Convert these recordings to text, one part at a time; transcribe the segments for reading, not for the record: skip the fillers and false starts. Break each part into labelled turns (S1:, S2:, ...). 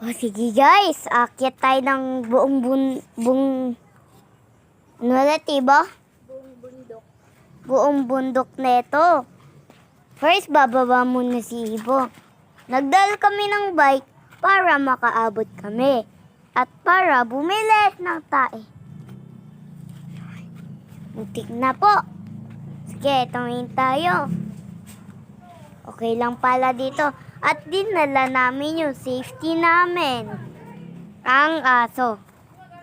S1: O sige guys, akyat tayo ng ano ulit, diba? Buong bundok na ito. First, bababa muna si Ibo. Nagdala kami ng bike para makaabot kami. At para bumili ng tae. Muntik na po. Sige, tumingin tayo. Okay lang pala dito. At dinala namin yung safety namin. Ang aso.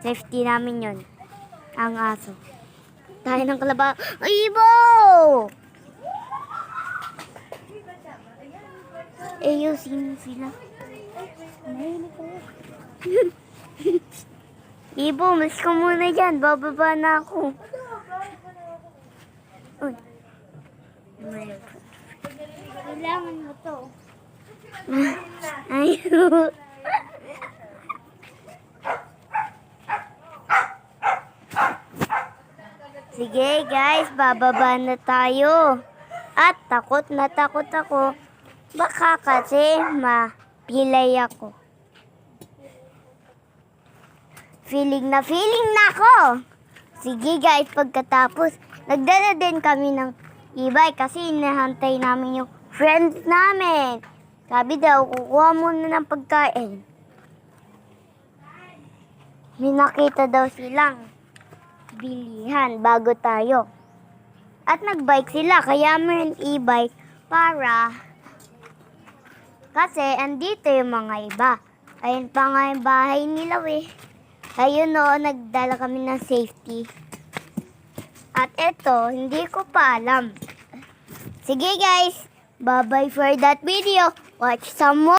S1: Safety namin yun. Ang aso. Tayo ng kalabaw. Ay, Ibo! Sino sila? Ibo, mas ka muna dyan. Bababa na ako. Uy. Kailangan mo to. Ayun. Sige guys, bababa na tayo. At takot na takot ako. Baka kasi mapilay ako. Feeling na ako. Sige guys, pagkatapos, nagdala din kami ng e-bike kasi inahantay namin yung friends namin. Sabi daw, kukuha muna ng pagkain. May nakita daw silang bilihan bago tayo. At nagbike sila, kaya may e-bike para kasi andito yung mga iba. Ayun pa nga yung bahay nila Ayun nagdala kami ng safety. At eto, hindi ko pa alam. Sige guys, bye-bye for that video. Watch some more.